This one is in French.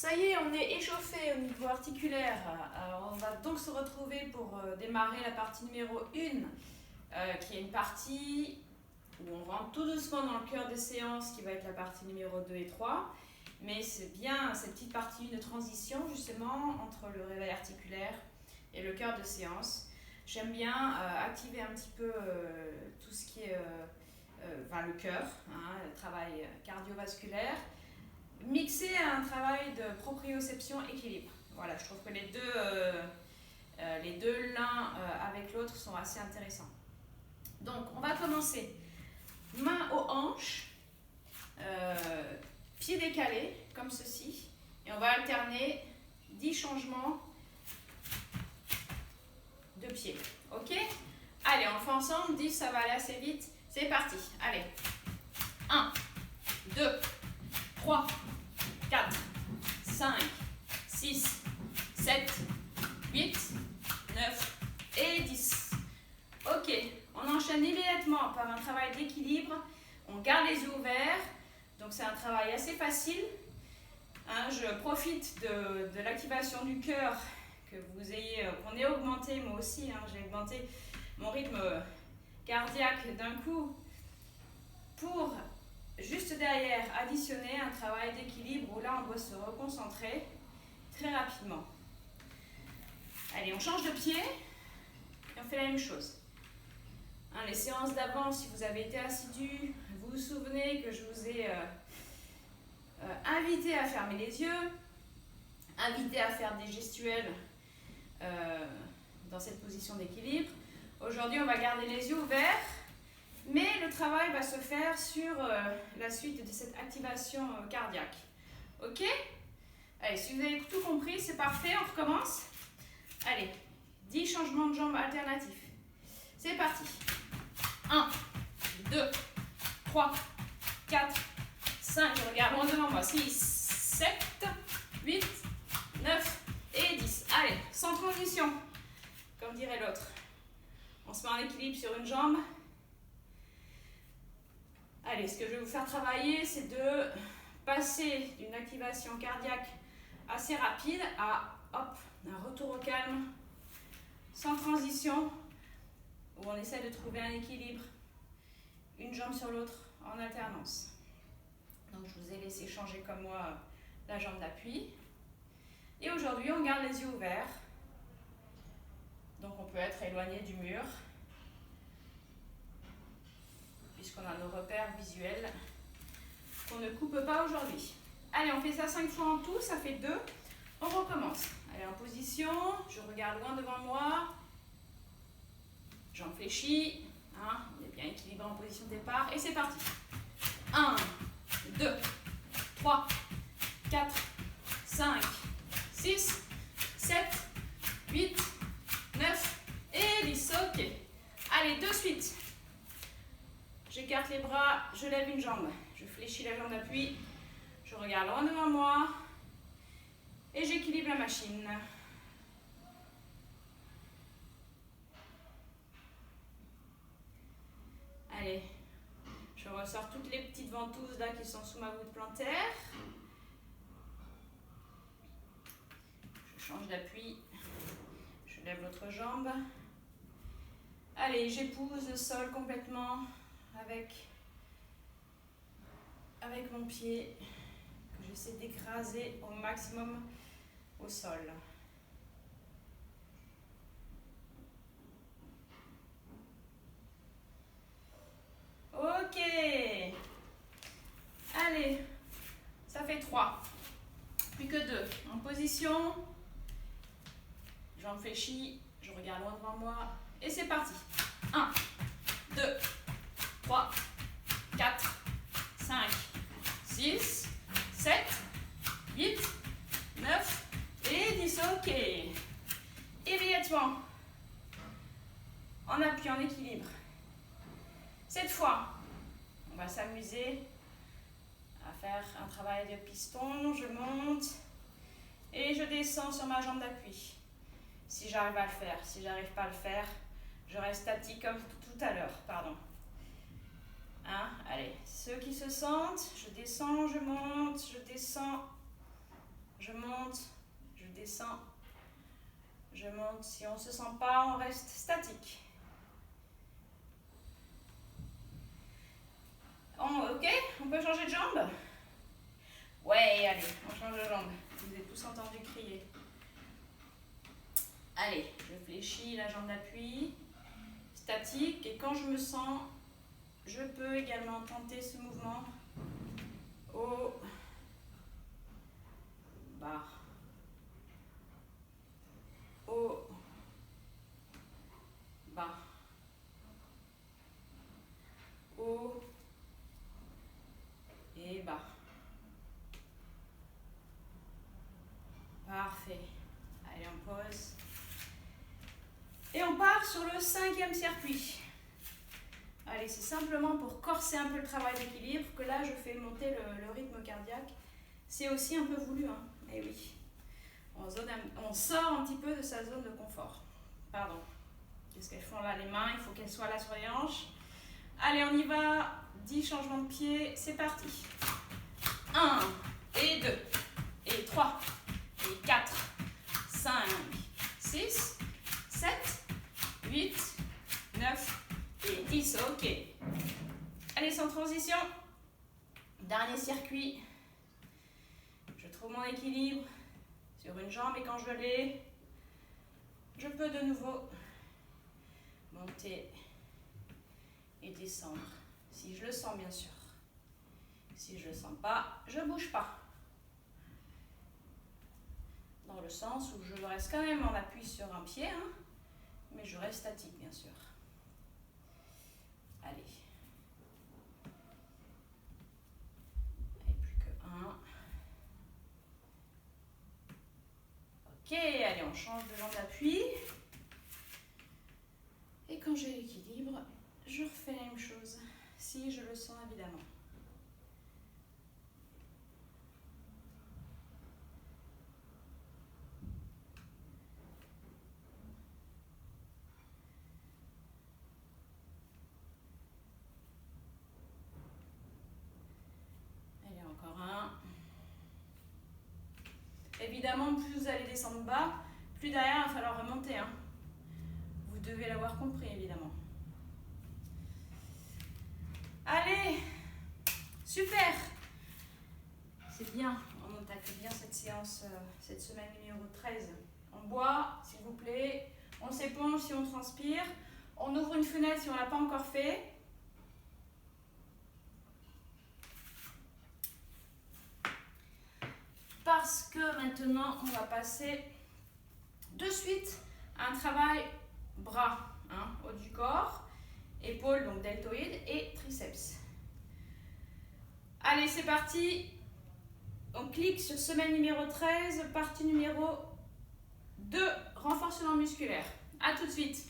Ça y est, on est échauffé au niveau articulaire. On va donc se retrouver pour démarrer la partie numéro 1, qui est une partie où on rentre tout doucement dans le cœur des séances, qui va être la partie numéro 2 et 3. Mais c'est bien cette petite partie de transition, justement, entre le réveil articulaire et le cœur de séance. J'aime bien activer un petit peu tout ce qui est le cœur, le travail cardiovasculaire, mixé à un travail de proprioception équilibre. Voilà, je trouve que les deux l'un avec l'autre sont assez intéressants. Donc, on va commencer. Main aux hanches, pieds décalés, comme ceci. Et on va alterner 10 changements de pieds. Ok? Allez, on fait ensemble. 10, ça va aller assez vite. C'est parti. Allez. 1, 2, 3, 4, 5, 6, 7, 8, 9 et 10. Ok, on enchaîne immédiatement par un travail d'équilibre. On garde les yeux ouverts. Donc c'est un travail assez facile. Je profite de l'activation du cœur, qu'on ait augmenté, moi aussi, j'ai augmenté mon rythme cardiaque d'un coup, pour juste derrière additionner un travail d'équilibre où là on doit se reconcentrer très rapidement. Allez, on change de pied et on fait la même chose. Les séances d'avant, si vous avez été assidus, vous vous souvenez que je vous ai invité à fermer les yeux, invité à faire des gestuels dans cette position d'équilibre. Aujourd'hui, on va garder les yeux ouverts, mais le travail va se faire sur la suite de cette activation cardiaque. Ok? Allez, si vous avez tout compris, c'est parfait, on recommence. Allez, 10 changements de jambes alternatifs. C'est parti. 1, 2, 3, 4, 5, je regarde loin devant moi, 6, 7, 8, 9 et 10. Allez, sans transition, comme dirait l'autre. On se met en équilibre sur une jambe. Allez, ce que je vais vous faire travailler, c'est de passer d'une activation cardiaque assez rapide à un retour au calme, sans transition, où on essaie de trouver un équilibre, une jambe sur l'autre en alternance. Donc je vous ai laissé changer comme moi la jambe d'appui. Et aujourd'hui, on garde les yeux ouverts. Donc on peut être éloigné du mur, puisqu'on a nos repères visuels qu'on ne coupe pas aujourd'hui. Allez, on fait ça 5 fois en tout, ça fait 2. On recommence. Allez, en position, je regarde loin devant moi. Jambes fléchies, on est bien équilibré en position de départ. Et c'est parti. 1, 2, 3, 4, 5, 6, 7, 8, 9 et 10. Ok. Allez, de suite. J'écarte les bras, je lève une jambe. Je fléchis la jambe d'appui. Je regarde loin devant moi. Et j'équilibre la machine. Allez, je ressors toutes les petites ventouses là qui sont sous ma voûte plantaire. Je change d'appui. Je lève l'autre jambe. Allez, j'épouse le sol complètement avec mon pied que j'essaie d'écraser au maximum au sol. Ok. Allez, ça fait 3. Plus que 2. En position. Jambes fléchies. Je regarde loin devant moi. Et c'est parti. 1, 2, 3, 4, 5, 6, 7, 8, 9 et 10. Ok. Immédiatement, en appui, en équilibre. Cette fois, on va s'amuser à faire un travail de piston. Je monte et je descends sur ma jambe d'appui. Si j'arrive à le faire, si j'arrive pas à le faire, je reste statique comme tout à l'heure. Pardon. Allez, ceux qui se sentent, je descends, je monte, je descends. Je monte, je descends, je monte. Si on ne se sent pas, on reste statique. Ok, on peut changer de jambe? Ouais, allez, on change de jambe. Vous avez tous entendu crier. Allez, je fléchis la jambe d'appui, statique, et quand je me sens, je peux également tenter ce mouvement au bas, au bas, haut et bas. Parfait. Allez, on pose. Et on part sur le 5e circuit. Allez, c'est simplement pour corser un peu le travail d'équilibre que là, je fais monter le rythme cardiaque. C'est aussi un peu voulu, hein. Eh oui. On sort un petit peu de sa zone de confort. Pardon. Qu'est-ce qu'elles font là, les mains? Il faut qu'elles soient là sur les hanches. Allez, on y va. 10 changements de pied. C'est parti. 1 et 2 et 3 et 4, 5, 6, 7, 8, 9 et 10. Ok. Allez, sans transition. Dernier circuit. Je trouve mon équilibre sur une jambe et quand je l'ai, je peux de nouveau monter et descendre. Si je le sens, bien sûr. Si je ne le sens pas, je ne bouge pas. Dans le sens où je reste quand même en appui sur un pied, hein, mais je reste statique, bien sûr. Allez. Et plus que 1. Ok, allez, on change de jambe d'appui. Et quand j'ai l'équilibre, je refais la même chose, si je le sens évidemment. Allez, encore un. Évidemment, plus vous allez descendre bas, plus derrière, il va falloir remonter, hein. Vous devez l'avoir compris, évidemment. Allez, super. C'est bien, on attaque bien cette séance, cette semaine numéro 13. On boit, s'il vous plaît. On s'éponge si on transpire. On ouvre une fenêtre si on ne l'a pas encore fait. Parce que maintenant, on va passer de suite à un travail bras, hein, haut du corps, épaules, donc deltoïdes, et triceps. Allez, c'est parti. On clique sur semaine numéro 13, partie numéro 2, renforcement musculaire. A tout de suite.